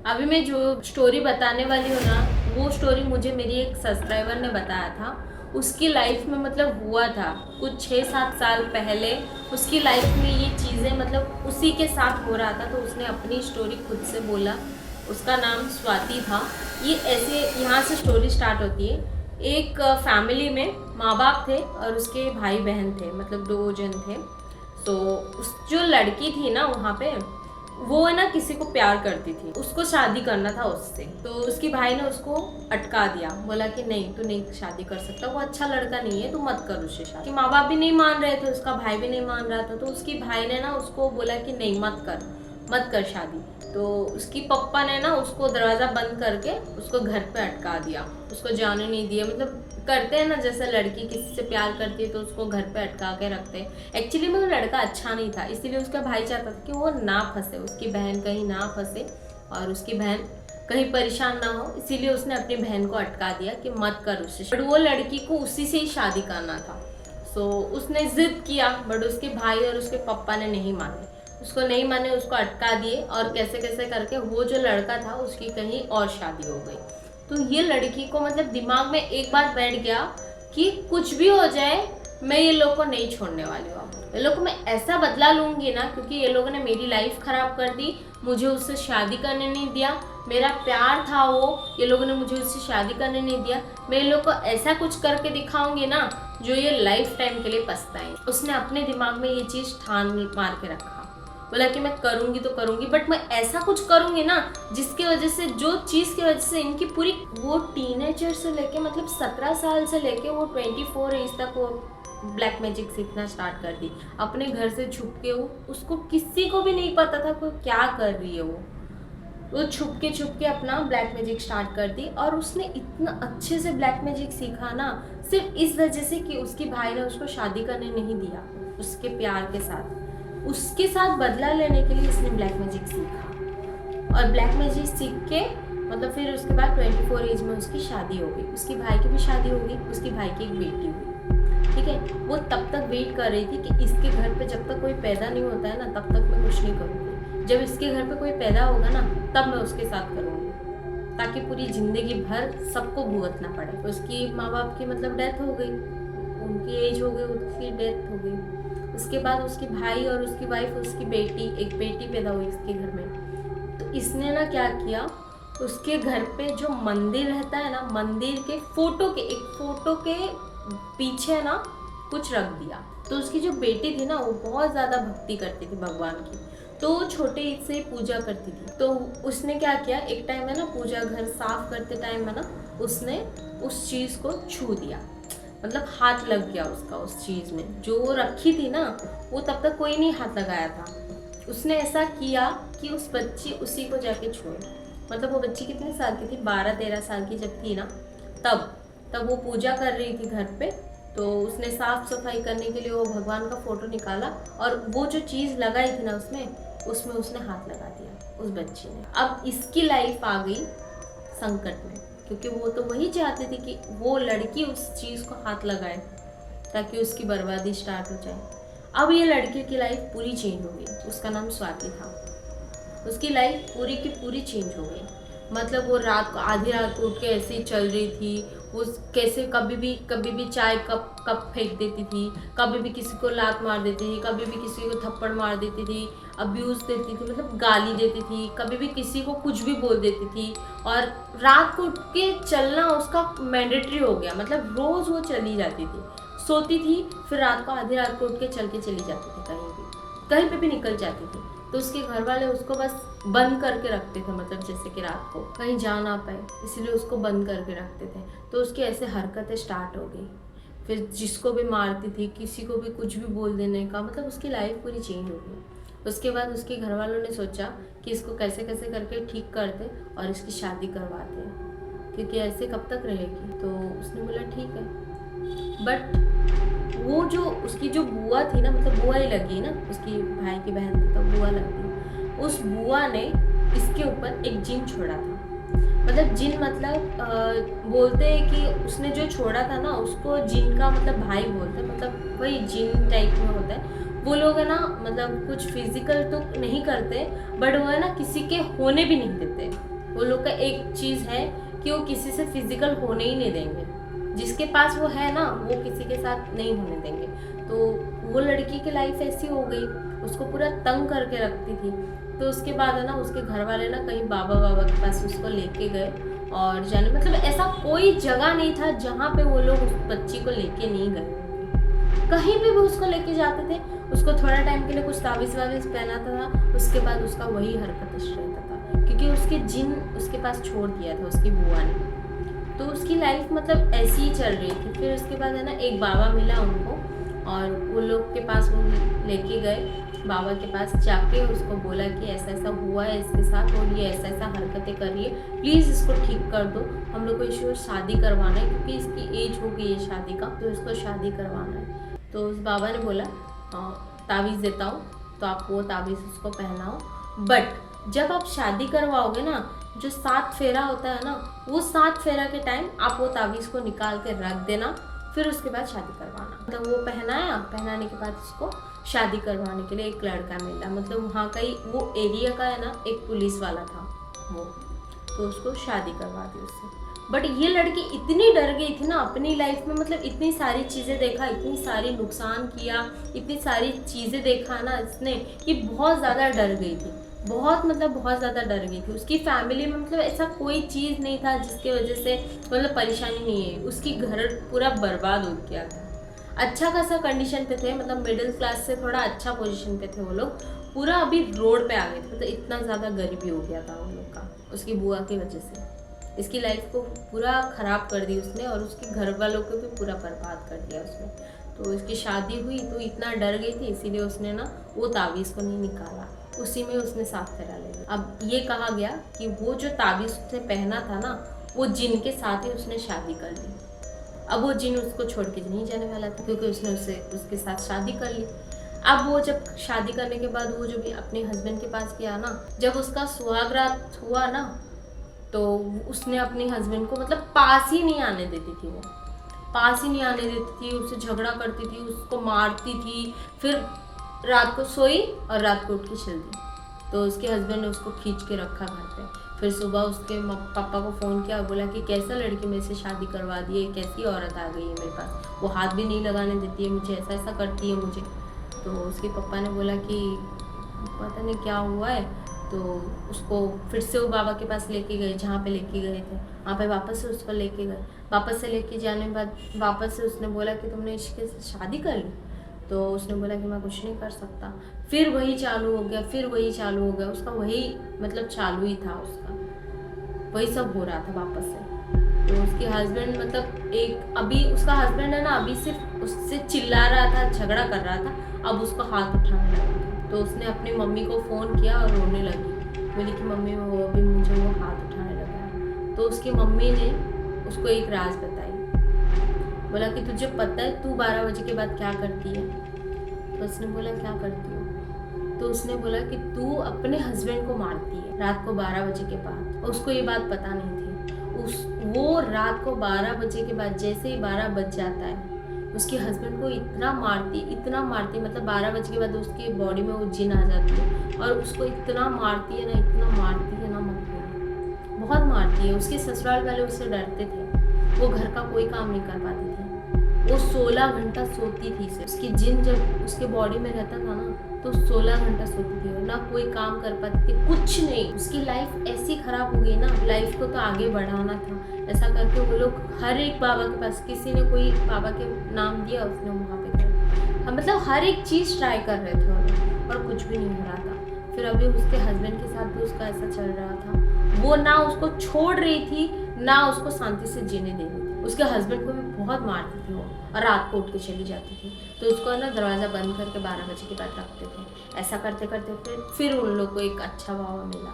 अभी मैं जो स्टोरी बताने वाली हूँ ना, वो स्टोरी मुझे मेरी एक सब्सक्राइबर ने बताया था। उसकी लाइफ में मतलब हुआ था कुछ 6-7 साल पहले। उसकी लाइफ में ये चीज़ें मतलब उसी के साथ हो रहा था, तो उसने अपनी स्टोरी खुद से बोला। उसका नाम स्वाति था। ये ऐसे यहाँ से स्टोरी स्टार्ट होती है। एक फैमिली में माँ बाप थे और उसके भाई बहन थे, मतलब 2 जन थे। तो उस जो लड़की थी ना वहाँ पे, वो है ना किसी को प्यार करती थी, उसको शादी करना था उससे। तो उसके भाई ने उसको अटका दिया, बोला कि नहीं तू नहीं शादी कर सकता, वो अच्छा लड़का नहीं है, तू मत कर उससे शादी। माँ बाप भी नहीं मान रहे थे, उसका भाई भी नहीं मान रहा था। तो उसकी भाई ने ना उसको बोला कि नहीं मत कर शादी। तो उसकी पप्पा ने ना उसको दरवाज़ा बंद करके उसको घर पे अटका दिया, उसको जाने नहीं दिया। मतलब करते हैं ना, जैसे लड़की किसी से प्यार करती है तो उसको घर पे अटका के रखते हैं। एक्चुअली में वो लड़का अच्छा नहीं था, इसीलिए उसका भाई चाहता था कि वो ना फंसे, उसकी बहन कहीं ना फंसे और उसकी बहन कहीं परेशान ना हो, इसीलिए उसने अपनी बहन को अटका दिया कि मत कर उससे। बट वो लड़की को उसी से ही शादी करना था। सो उसने जिद किया, बट उसके भाई और उसके पापा ने नहीं माने। उसको नहीं माने, उसको अटका दिए और कैसे कैसे करके वो जो लड़का था उसकी कहीं और शादी हो गई। तो ये लड़की को मतलब दिमाग में एक बात बैठ गया कि कुछ भी हो जाए मैं ये लोग को नहीं छोड़ने वाली हूँ। ये लोग को मैं ऐसा बदला लूंगी ना, क्योंकि ये लोगों ने मेरी लाइफ खराब कर दी, मुझे उससे शादी करने नहीं दिया, मेरा प्यार था वो, ये लोगों ने मुझे उससे शादी करने नहीं दिया। मैं ये लोग को ऐसा कुछ करके दिखाऊंगी ना जो ये लाइफ टाइम के लिए पछताएं। उसने अपने दिमाग में ये चीज़ ठान मार के रखा, बोला कि मैं करूंगी तो करूंगी, बट मैं ऐसा कुछ करूंगी ना जिसकी वजह से, जो चीज़ की वजह से इनकी पूरी, वो टीनेजर से लेके मतलब 17 साल से लेके वो 24 एज तक वो ब्लैक मैजिक सीखना स्टार्ट कर दी अपने घर से छुप के। वो उसको किसी को भी नहीं पता था वो क्या कर रही है। वो छुप के अपना ब्लैक मैजिक स्टार्ट कर दी। और उसने इतना अच्छे से ब्लैक मैजिक सीखा ना, सिर्फ इस वजह से कि उसके भाई ने उसको शादी करने नहीं दिया उसके प्यार के साथ। उसके साथ बदला लेने के लिए इसने ब्लैक मैजिक सीखा। और ब्लैक मैजिक सीख के मतलब फिर उसके बाद 24 एज में उसकी शादी हो गई, उसके भाई की भी शादी हो गई, उसके भाई की एक बेटी हुई। ठीक है, वो तब तक वेट कर रही थी कि इसके घर पे जब तक कोई पैदा नहीं होता है ना, तब तक मैं कुछ नहीं करूँगी। जब इसके घर पे कोई पैदा होगा ना, तब मैं उसके साथ करूँगी, ताकि पूरी ज़िंदगी भर सबको भुगतना पड़े। उसकी माँ बाप की मतलब डेथ हो गई, उनकी एज हो गई, उसकी डेथ हो गई। उसके बाद उसके भाई और उसकी वाइफ, उसकी बेटी, एक बेटी पैदा हुई इसके घर में। तो इसने ना क्या किया, उसके घर पे जो मंदिर रहता है ना, मंदिर के एक फोटो के पीछे ना कुछ रख दिया। तो उसकी जो बेटी थी ना, वो बहुत ज़्यादा भक्ति करती थी भगवान की, तो वो छोटे से ही पूजा करती थी। तो उसने क्या किया, एक टाइम है ना पूजा घर साफ करते टाइम है ना, उसने उस चीज़ को छू दिया, मतलब हाथ लग गया उसका उस चीज़ में जो वो रखी थी ना। वो तब तक कोई नहीं हाथ लगाया था। उसने ऐसा किया कि उस बच्ची उसी को जाके छुए। मतलब वो बच्ची कितने साल की थी, 12-13 साल की जब थी ना, तब वो पूजा कर रही थी घर पे। तो उसने साफ सफाई करने के लिए वो भगवान का फोटो निकाला और वो जो चीज़ लगाई थी ना उसमें उसने हाथ लगा दिया उस बच्ची ने। अब इसकी लाइफ आ गई संकट में, क्योंकि वो तो वही चाहती थी कि वो लड़की उस चीज़ को हाथ लगाए ताकि उसकी बर्बादी स्टार्ट हो जाए। अब ये लड़की की लाइफ पूरी चेंज हो गई। उसका नाम स्वाति था। उसकी लाइफ पूरी की पूरी चेंज हो गई। मतलब वो रात को आधी रात को उठ के ऐसे ही चल रही थी। वो कैसे कभी भी चाय कप फेंक देती थी, कभी भी किसी को लात मार देती थी, कभी भी किसी को थप्पड़ मार देती थी, अब्यूज़ देती थी, मतलब गाली देती थी, कभी भी किसी को कुछ भी बोल देती थी। और रात को उठ के चलना उसका मैंडेटरी हो गया, मतलब रोज़ वो चली जाती थी, सोती थी, फिर रात को आधी रात को उठ के चल के चली जाती थी, कहीं पे भी निकल जाती थी। तो उसके घर वाले उसको बस बंद करके रखते थे, मतलब जैसे कि रात को कहीं जा ना पाए, इसलिए उसको बंद करके रखते थे। तो उसकी ऐसे हरकतें स्टार्ट हो गई। फिर जिसको भी मारती थी, किसी को भी कुछ भी बोल देने का, मतलब उसकी लाइफ पूरी चेंज हो गई। उसके बाद उसके घर वालों ने सोचा कि इसको कैसे कैसे करके ठीक कर दे और इसकी शादी करवाते हैं, क्योंकि ऐसे कब तक रहेगी। तो उसने बोला ठीक है। बट वो जो उसकी जो बुआ थी ना, मतलब बुआ ही लगी ना, उसकी भाई की बहन थी तो बुआ लगती। उस बुआ ने इसके ऊपर एक जिन छोड़ा था। मतलब जिन मतलब बोलते हैं कि उसने जो छोड़ा था ना, उसको जिन का मतलब भाई बोलते हैं, मतलब वही जिन टाइप में होता है। वो लोग है ना, मतलब कुछ फिजिकल तो नहीं करते, बट वो है ना किसी के होने भी नहीं देते। वो लोग का एक चीज़ है कि वो किसी से फिजिकल होने ही नहीं देंगे। जिसके पास वो है ना, वो किसी के साथ नहीं होने देंगे। तो वो लड़की की लाइफ ऐसी हो गई, उसको पूरा तंग करके रखती थी। तो उसके बाद है ना, उसके घर वाले ना कहीं बाबा के पास उसको लेके गए, और जाने मतलब ऐसा कोई जगह नहीं था जहाँ पे वो लोग उस बच्ची को लेके नहीं गए। कहीं भी वो उसको लेके जाते थे, उसको थोड़ा टाइम के लिए कुछ ताबीज़ वाबीज़ पहनाता था, उसके बाद उसका वही हरकत रहता था, क्योंकि उसके जिन उसके पास छोड़ दिया था उसकी बुआ ने। तो उसकी लाइफ मतलब ऐसी ही चल रही थी। फिर उसके बाद है ना, एक बाबा मिला उनको, और वो लोग के पास वो लेके गए। बाबा के पास जाके उसको बोला कि ऐसा ऐसा हुआ है इसके साथ, और ये ऐसा ऐसा हरकतें कर रही है, प्लीज़ इसको ठीक कर दो, हम लोग को इसको शादी करवाना है, क्योंकि इसकी एज हो गई है शादी का, तो इसको शादी करवाना है। तो उस बाबा ने बोला ताबीज़ देता हूँ, तो आप वो ताबीज़ उसको पहनाओ, बट जब आप शादी करवाओगे ना, जो 7 फेरा होता है ना, वो 7 फेरा के टाइम आप वो ताबीज़ को निकाल के रख देना, फिर उसके बाद शादी करवाना। मतलब वो पहनाने के बाद उसको शादी करवाने के लिए एक लड़का मिला, मतलब वहाँ का ही वो एरिया का है ना, एक पुलिस वाला था वो, तो उसको शादी करवा दी उससे। बट ये लड़की इतनी डर गई थी ना अपनी लाइफ में, मतलब इतनी सारी चीज़ें देखा, इतनी सारी नुकसान किया, इतनी सारी चीज़ें देखा ना इसने, कि बहुत ज़्यादा डर गई थी, बहुत मतलब बहुत ज़्यादा डर गई थी। उसकी फैमिली में मतलब ऐसा कोई चीज़ नहीं था जिसके वजह से मतलब परेशानी नहीं है। उसकी घर पूरा बर्बाद हो गया था। अच्छा खासा कंडीशन पे थे, मतलब मिडिल क्लास से थोड़ा अच्छा पोजीशन पे थे वो लोग, पूरा अभी रोड पे आ गए थे। तो इतना ज़्यादा गरीबी हो गया था उन लोग का उसकी बुआ की वजह से। इसकी लाइफ को पूरा ख़राब कर दी उसने, और उसके घर वालों को भी पूरा बर्बाद कर दिया उसने। तो इसकी शादी हुई तो इतना डर गई थी, इसीलिए उसने ना वो ताबीज़ को नहीं निकाला, उसी में उसने 7 फेरा ले लिया। अब ये कहा गया कि वो जो ताबीज़ उसने पहना था ना, वो जिन के साथ ही उसने शादी कर ली। अब वो जिन उसको छोड़ के नहीं जाने वाला था, क्योंकि उसने उसके साथ शादी कर ली। अब वो जब शादी करने के बाद वो जो भी अपने हस्बैंड के पास गया ना, जब उसका सुहागरात हुआ ना, तो उसने अपने हस्बैंड को मतलब पास ही नहीं आने देती थी, वो पास ही नहीं आने देती थी, उससे झगड़ा करती थी, उसको मारती थी, फिर रात को सोई और रात को उठ के चल दी। तो उसके हस्बैंड ने उसको खींच के रखा घर पे। फिर सुबह उसके पापा को फ़ोन किया और बोला कि कैसा लड़की मेरे से शादी करवा दी है, कैसी औरत आ गई है मेरे पास, वो हाथ भी नहीं लगाने देती है मुझे, ऐसा ऐसा करती है मुझे। तो उसके पापा ने बोला कि पता नहीं क्या हुआ है। तो उसको फिर से वो बाबा के पास लेके गए, जहाँ पे लेके गए थे वहाँ पे वापस से उसको लेके गए। वापस से लेके जाने के बाद वापस से उसने बोला कि तुमने इसके साथ शादी कर ली। तो उसने बोला कि मैं कुछ नहीं कर सकता। फिर वही चालू हो गया, फिर वही चालू हो गया, उसका वही मतलब चालू ही था, उसका वही सब हो रहा था वापस से। तो उसके हस्बैंड मतलब एक अभी उसका हस्बैंड है ना, अभी सिर्फ उससे चिल्ला रहा था, झगड़ा कर रहा था, अब उसको हाथ उठाने लगा। तो उसने अपनी मम्मी को फ़ोन किया और रोने लगी, बोली कि मम्मी वो अभी मुझे वो हाथ उठाने लगा है। तो उसकी मम्मी ने उसको एक राज बताई, बोला कि तुझे पता है तू 12 बजे के बाद क्या करती है? तो उसने बोला क्या करती हो? तो उसने बोला कि तू अपने हस्बैंड को मारती है रात को 12 बजे के बाद। और उसको ये बात पता नहीं थी। वो रात को 12 बजे के बाद जैसे ही 12 बज जाता है, उसके हस्बैंड को इतना मारती, मतलब 12 बजे के बाद उसकी बॉडी में वो जिन आ जाती है और उसको इतना मारती है ना मत बोलो, बहुत मारती है। उसके ससुराल वाले उससे डरते थे, वो घर का कोई काम नहीं कर पाती थी। वो 16 घंटा सोती थी सिर्फ। उसकी जिन जब उसके बॉडी में रहता था ना, तो 16 घंटा सोती थी, ना कोई काम कर पाती थी, कुछ नहीं। उसकी लाइफ ऐसी खराब हो गई ना, लाइफ को तो आगे बढ़ाना था, ऐसा करके वो लोग हर एक बाबा के पास, किसी ने कोई बाबा के नाम दिया, उसने वहाँ पे गए, मतलब हर एक चीज़ ट्राई कर रहे थे वो लोग, और कुछ भी नहीं हो रहा था। फिर अभी उसके हस्बैंड के साथ भी उसका ऐसा चल रहा था, वो ना उसको छोड़ रही थी, ना उसको शांति से जीने दे रही थी। उसके हस्बैंड को भी बहुत मारती थी वो, और रात को उठ के चली जाती थी। तो उसको ना दरवाज़ा बंद करके 12 बजे के बाद रखते थे। ऐसा करते करते फिर उन लोग को एक अच्छा बाबा मिला।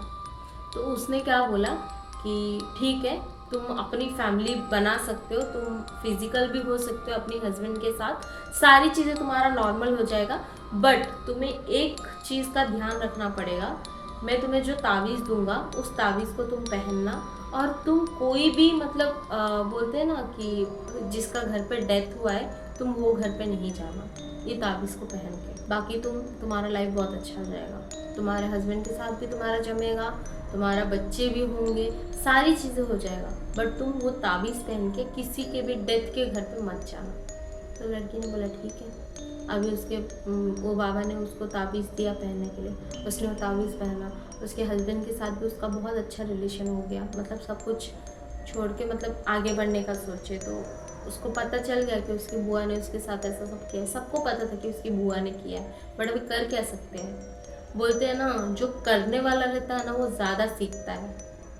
तो उसने क्या बोला कि ठीक है, तुम अपनी फैमिली बना सकते हो, तुम फिजिकल भी हो सकते हो अपने हस्बैंड के साथ, सारी चीज़ें तुम्हारा नॉर्मल हो जाएगा, बट तुम्हें एक चीज़ का ध्यान रखना पड़ेगा मैं तुम्हें जो तावीज़ दूंगा उस तावीज़ को तुम पहनना, और तुम कोई भी मतलब बोलते हैं ना कि जिसका घर पे डेथ हुआ है तुम वो घर पे नहीं जाना ये तावीज़ को पहन के। बाकी तुम्हारा लाइफ बहुत अच्छा हो जाएगा, तुम्हारे हस्बैंड के साथ भी तुम्हारा जमेगा, तुम्हारा बच्चे भी होंगे, सारी चीज़ें हो जाएगा, बट तुम वो तावीज़ पहन के किसी के भी डेथ के घर पे मत जाना। तो लड़की ने बोला ठीक है। अभी उसके वो बाबा ने उसको तावीज़ दिया पहनने के लिए, उसने वो तावीज़ पहना। उसके हस्बैंड के साथ भी उसका बहुत अच्छा रिलेशन हो गया, मतलब सब कुछ छोड़ के मतलब आगे बढ़ने का सोचे। तो उसको पता चल गया कि उसकी बुआ ने उसके साथ ऐसा सब किया है, सबको पता था कि उसकी बुआ ने किया है, बट अभी कर क्या सकते हैं। बोलते हैं ना, जो करने वाला रहता है ना वो ज़्यादा सीखता है,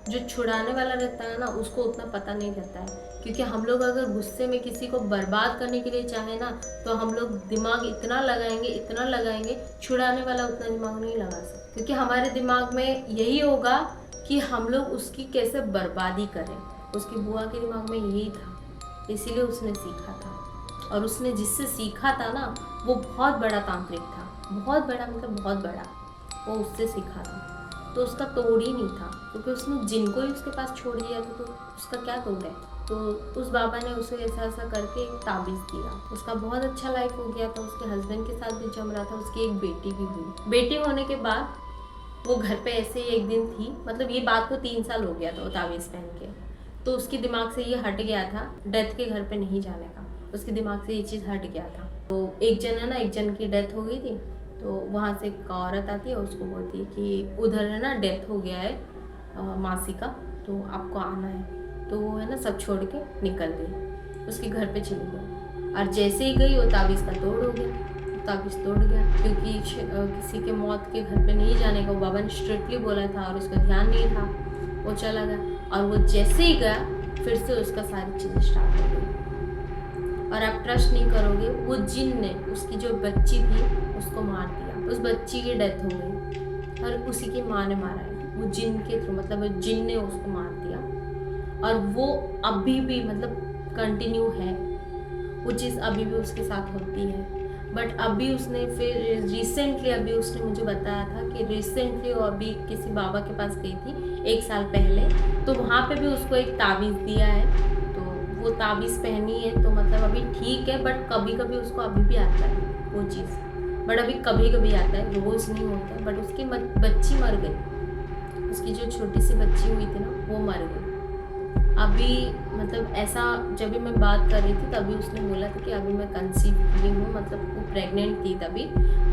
जो छुड़ाने वाला रहता है ना उसको उतना पता नहीं रहता है। क्योंकि हम लोग अगर गुस्से में किसी को बर्बाद करने के लिए चाहे ना तो हम लोग दिमाग इतना लगाएंगे, छुड़ाने वाला उतना दिमाग नहीं लगा सकते। क्योंकि हमारे दिमाग में यही होगा कि हम लोग उसकी कैसे बर्बादी करें। उसकी बुआ के दिमाग में यही था, इसीलिए उसने सीखा था। और उसने जिससे सीखा था ना वो बहुत बड़ा तांत्रिक था, बहुत बड़ा मतलब बहुत बड़ा, वो उससे सीखा था। तो उसका तोड़ ही नहीं था, क्योंकि उसने जिनको ही उसके पास छोड़ दिया था तो उसका क्या तोड़ है। तो उस बाबा ने उसे ऐसा ऐसा करके एक ताबीज़ दिया। उसका बहुत अच्छा लाइफ हो गया था, उसके हस्बैंड के साथ भी जम रहा था, उसकी एक बेटी भी हुई। बेटी होने के बाद वो घर पे ऐसे ही एक दिन थी, मतलब ये बात को 3 साल हो गया था वो ताबीज़ पहन के। तो उसके दिमाग से ये हट गया था डेथ के घर पे नहीं जाने का, उसके दिमाग से ये चीज़ हट गया था। तो एक जन की डेथ हो गई थी, तो वहाँ से एक औरत आती है, उसको बोलती है कि उधर है ना डेथ हो गया है मासी का, तो आपको आना है। तो वो है ना सब छोड़ के निकल गई, उसके घर पे चली गई। और जैसे ही गई वो ताबीज़ का तोड़ हो गया, ताबीज़ तोड़ गया। क्योंकि किसी के मौत के घर पे नहीं जाने का वो बाबा ने स्ट्रिक्टली बोला था और उसको ध्यान नहीं था, वो चला गया। और वो जैसे ही गया फिर से उसका सारी चीज़ें स्टार्ट हो गई। और आप ट्रस्ट नहीं करोगे, वो जिन ने उसकी जो बच्ची थी उसको मार दिया, उस बच्ची की डेथ हो गई और उसी की माँ ने मारा है, वो जिन के थ्रू, मतलब वो जिन ने उसको मार दिया। और वो अभी भी मतलब कंटिन्यू है, वो चीज़ अभी भी उसके साथ होती है। बट अभी उसने फिर रिसेंटली अभी उसने मुझे बताया था कि रिसेंटली वो अभी किसी बाबा के पास गई थी 1 साल पहले, तो वहाँ पे भी उसको एक ताबीज़ दिया है। तो वो ताबीज़ पहनी है, तो मतलब अभी ठीक है, बट कभी कभी उसको अभी भी आता है वो चीज़, बट अभी कभी कभी आता है, रोज़ नहीं होता है। बट उसकी बच्ची मर गई, उसकी जो छोटी सी बच्ची हुई थी ना वो मर गई। अभी मतलब ऐसा जब भी मैं बात कर रही थी तभी उसने बोला था कि अभी मैं कंसीव हुई हूँ, मतलब वो प्रेग्नेंट थी तभी,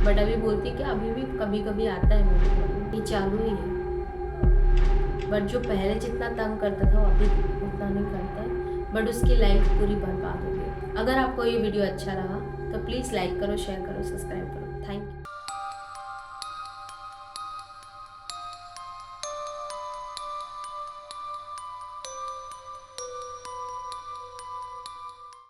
बट अभी बोलती कि अभी भी कभी कभी आता है मेरे को, ये चालू ही है। बट जो पहले जितना तंग करता था वो अभी उतना नहीं करता है, बट उसकी लाइफ पूरी बर्बाद हो गई। अगर आपको ये वीडियो अच्छा लगा तो प्लीज़ लाइक करो, शेयर करो, सब्सक्राइब करो। Thank you.